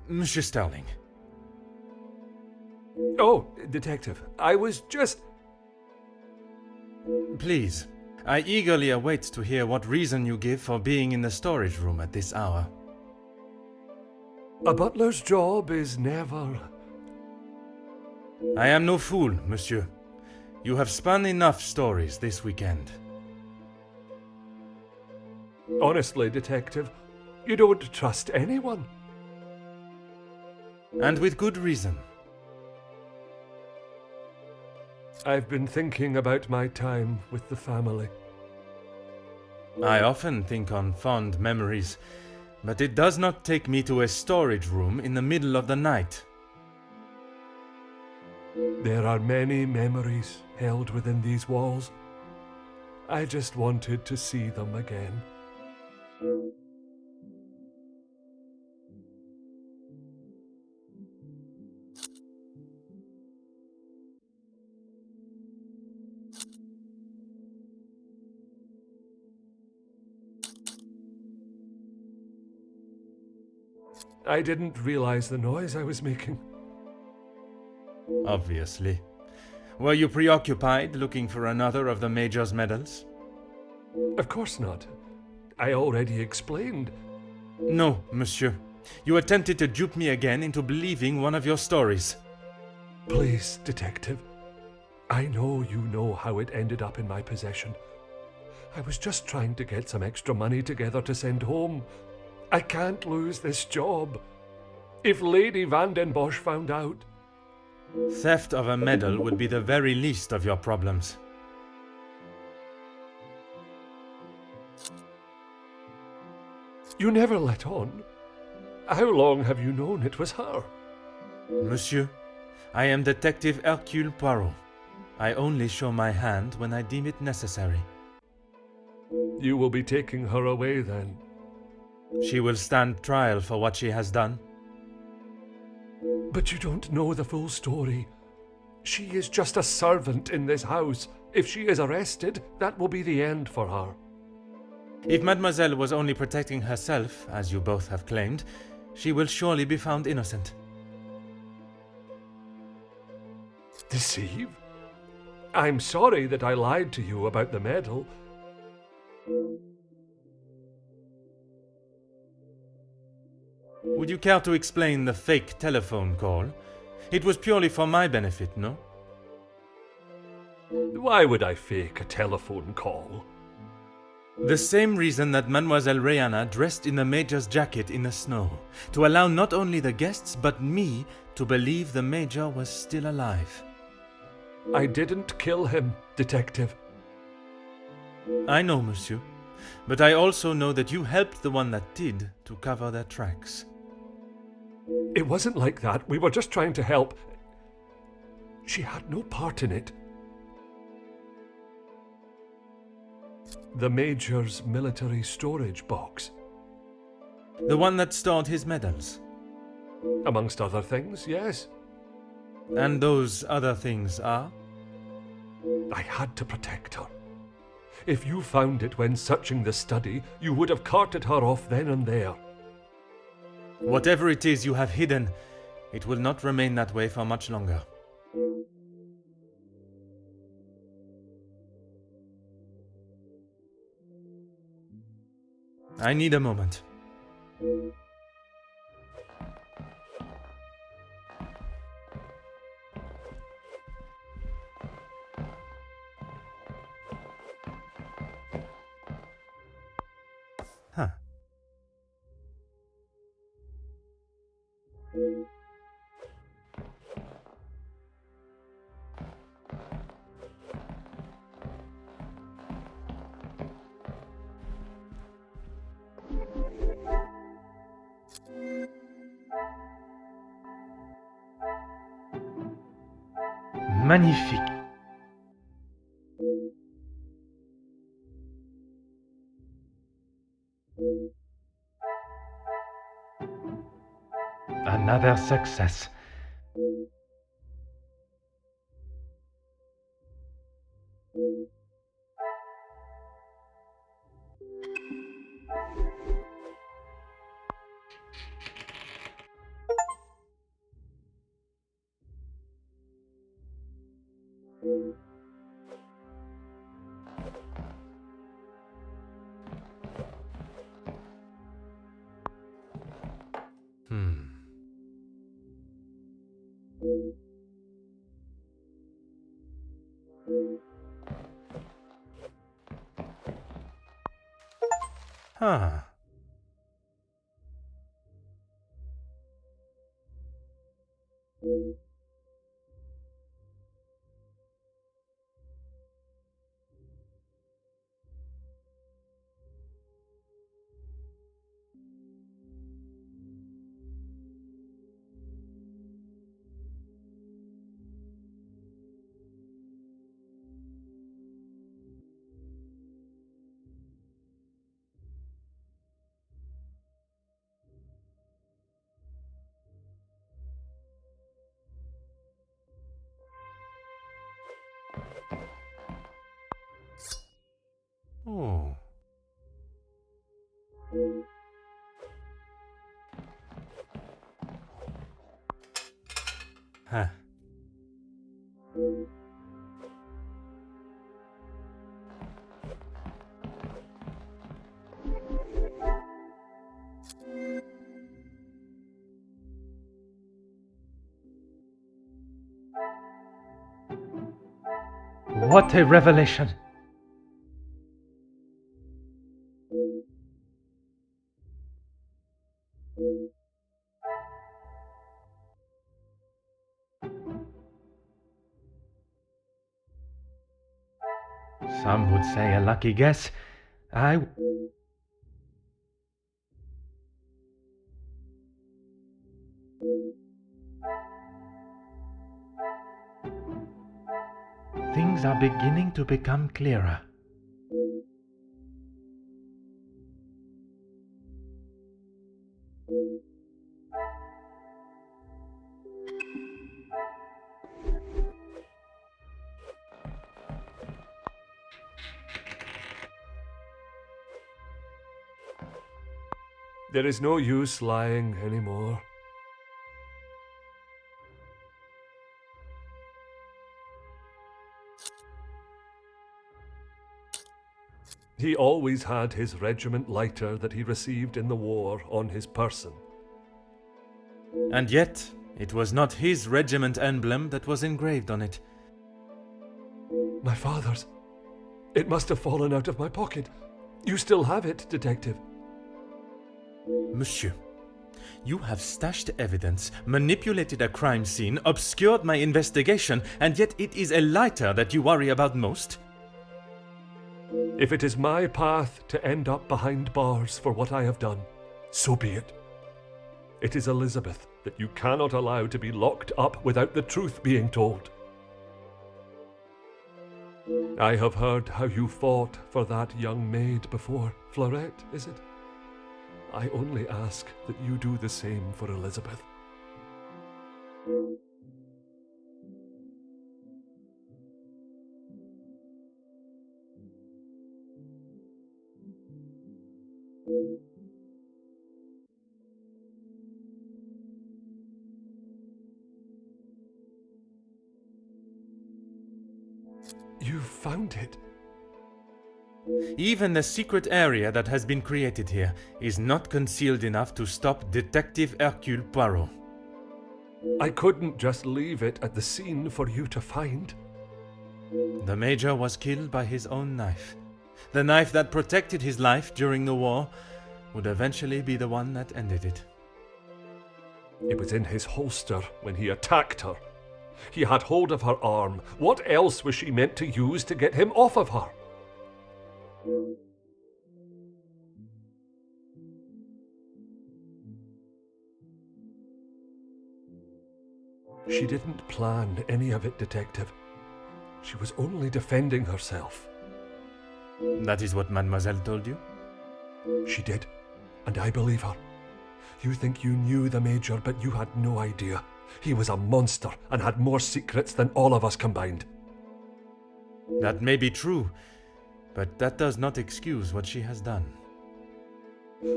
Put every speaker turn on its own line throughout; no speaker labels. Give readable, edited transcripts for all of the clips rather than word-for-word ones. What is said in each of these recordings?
Monsieur Sterling.
Oh, Detective, I was just...
Please, I eagerly await to hear what reason you give for being in the storage room at this hour.
A butler's job is never...
I am no fool, monsieur. You have spun enough stories this weekend.
Honestly, Detective, you don't trust anyone.
And with good reason.
I've been thinking about my time with the family.
I often think on fond memories, but it does not take me to a storage room in the middle of the night.
There are many memories held within these walls. I just wanted to see them again. I didn't realize the noise I was making.
Obviously. Were you preoccupied looking for another of the Major's medals?
Of course not. I already explained.
No, monsieur. You attempted to dupe me again into believing one of your stories.
Please, Detective. I know you know how it ended up in my possession. I was just trying to get some extra money together to send home. I can't lose this job. If Lady Van den Bosch found out...
Theft of a medal would be the very least of your problems.
You never let on. How long have you known it was her?
Monsieur, I am Detective Hercule Poirot. I only show my hand when I deem it necessary.
You will be taking her away then.
She will stand trial for what she has done.
But you don't know the full story. She is just a servant in this house. If she is arrested, that will be the end for her.
If Mademoiselle was only protecting herself, as you both have claimed, she will surely be found innocent.
Deceive? I'm sorry that I lied to you about the medal.
Would you care to explain the fake telephone call? It was purely for my benefit, no?
Why would I fake a telephone call?
The same reason that Mademoiselle Rihanna dressed in the Major's jacket in the snow, to allow not only the guests but me to believe the Major was still alive.
I didn't kill him, Detective.
I know, monsieur, but I also know that you helped the one that did to cover their tracks.
It wasn't like that. We were just trying to help. She had no part in it. The Major's military storage box.
The one that stored his medals.
Amongst other things, yes.
And those other things are?
I had to protect her. If you found it when searching the study, you would have carted her off then and there.
Whatever it is you have hidden, it will not remain that way for much longer. I need a moment. Huh. Magnifique. Another success. Huh. Oh. Huh. What a revelation! Some would say a lucky guess. Things are beginning to become clearer.
There is no use lying anymore. He always had his regiment lighter that he received in the war on his person.
And yet, it was not his regiment emblem that was engraved on it.
My father's. It must have fallen out of my pocket. You still have it, detective.
Monsieur, you have stashed evidence, manipulated a crime scene, obscured my investigation, and yet it is a lighter that you worry about most?
If it is my path to end up behind bars for what I have done, so be it. It is Elizabeth that you cannot allow to be locked up without the truth being told. I have heard how you fought for that young maid before. Fleurette, is it? I only ask that you do the same for Elizabeth. You found it.
Even the secret area that has been created here is not concealed enough to stop Detective Hercule Poirot.
I couldn't just leave it at the scene for you to find.
The Major was killed by his own knife. The knife that protected his life during the war would eventually be the one that ended it.
It was in his holster when he attacked her. He had hold of her arm. What else was she meant to use to get him off of her? She didn't plan any of it, Detective. She was only defending herself.
That is what Mademoiselle told you?
She did, and I believe her. You think you knew the Major, but you had no idea. He was a monster and had more secrets than all of us combined.
That may be true, but that does not excuse what she has done.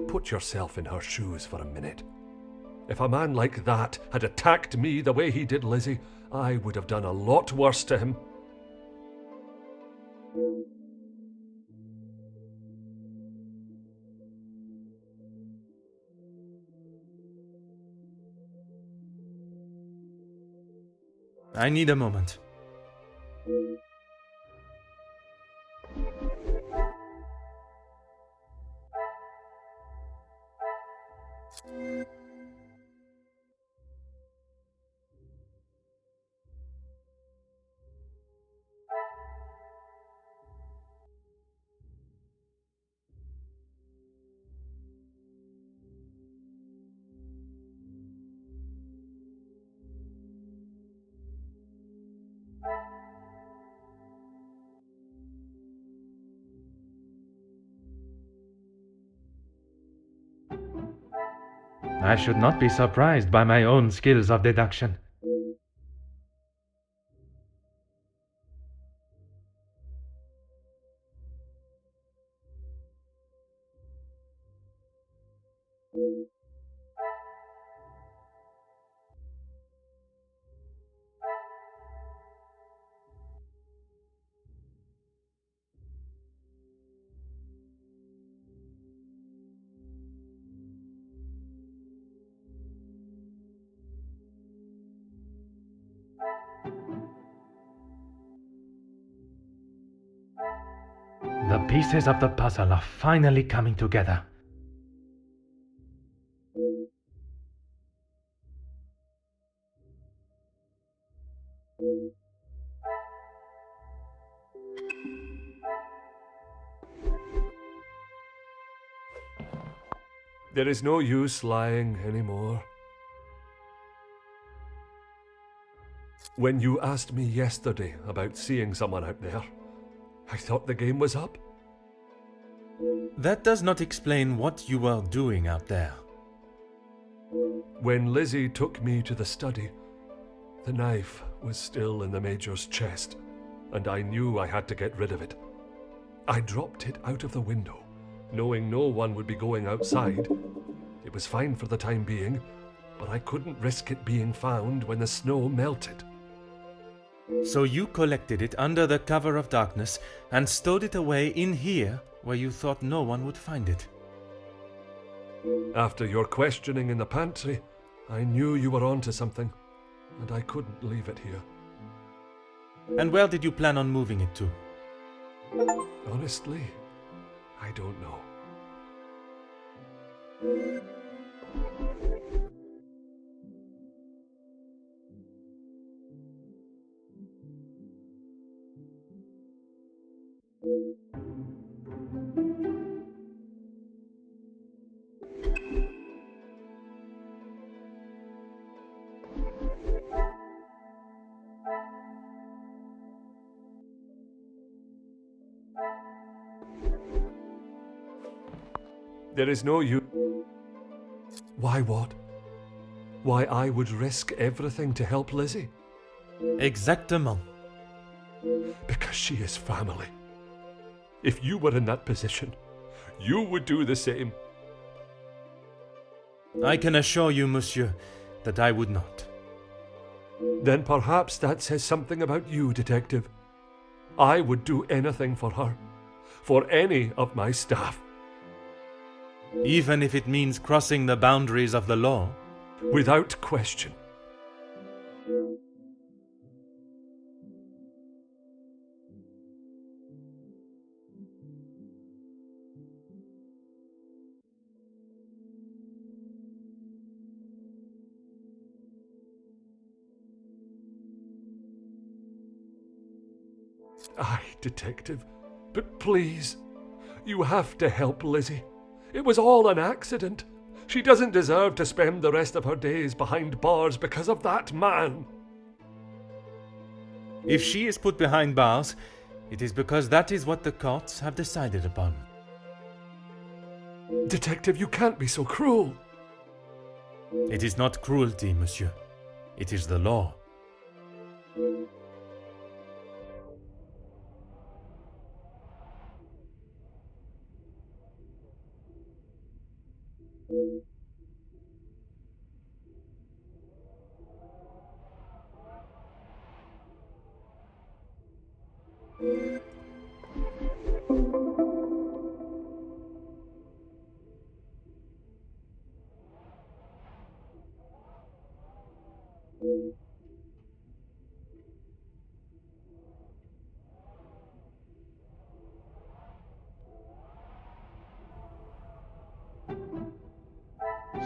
Put yourself in her shoes for a minute. If a man like that had attacked me the way he did Lizzie, I would have done a lot worse to him.
I need a moment. I should not be surprised by my own skills of deduction. The pieces of the puzzle are finally coming together.
There is no use lying anymore. When you asked me yesterday about seeing someone out there, I thought the game was up.
That does not explain what you were doing out there.
When Lizzie took me to the study, the knife was still in the Major's chest, and I knew I had to get rid of it. I dropped it out of the window, knowing no one would be going outside. It was fine for the time being, but I couldn't risk it being found when the snow melted.
So you collected it under the cover of darkness and stowed it away in here where you thought no one would find it.
After your questioning in the pantry, I knew you were onto something, and I couldn't leave it here.
And where did you plan on moving it to?
Honestly, I don't know. There is no use. Why what? Why I would risk everything to help Lizzie?
Exactement.
Because she is family. If you were in that position, you would do the same.
I can assure you, monsieur, that I would not.
Then perhaps that says something about you, Detective. I would do anything for her. For any of my staff.
Even if it means crossing the boundaries of the law.
Without question. Aye, Detective, but please, you have to help Lizzie. It was all an accident. She doesn't deserve to spend the rest of her days behind bars because of that man.
If she is put behind bars, it is because that is what the courts have decided upon.
Detective, you can't be so cruel.
It is not cruelty, monsieur. It is the law.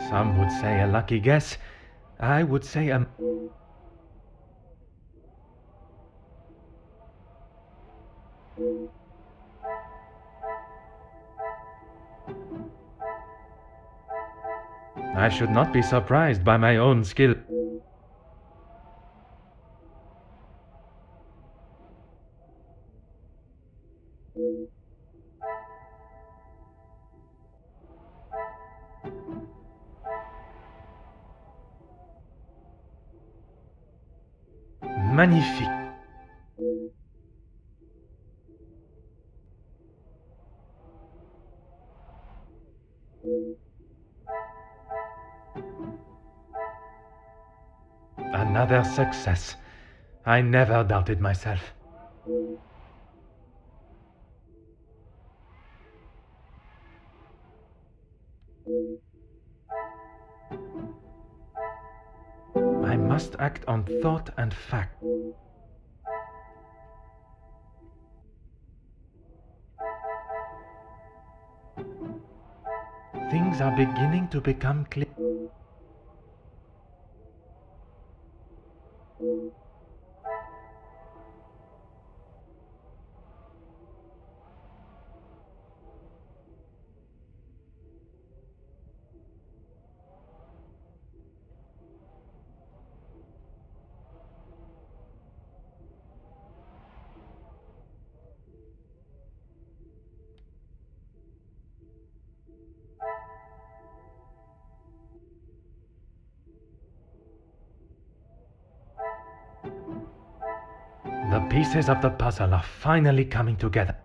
Some would say a lucky guess. I would say a... I should not be surprised by my own skill. Magnifique. Another success. I never doubted myself. I must act on thought and fact. Things are beginning to become clear. The pieces of the puzzle are finally coming together.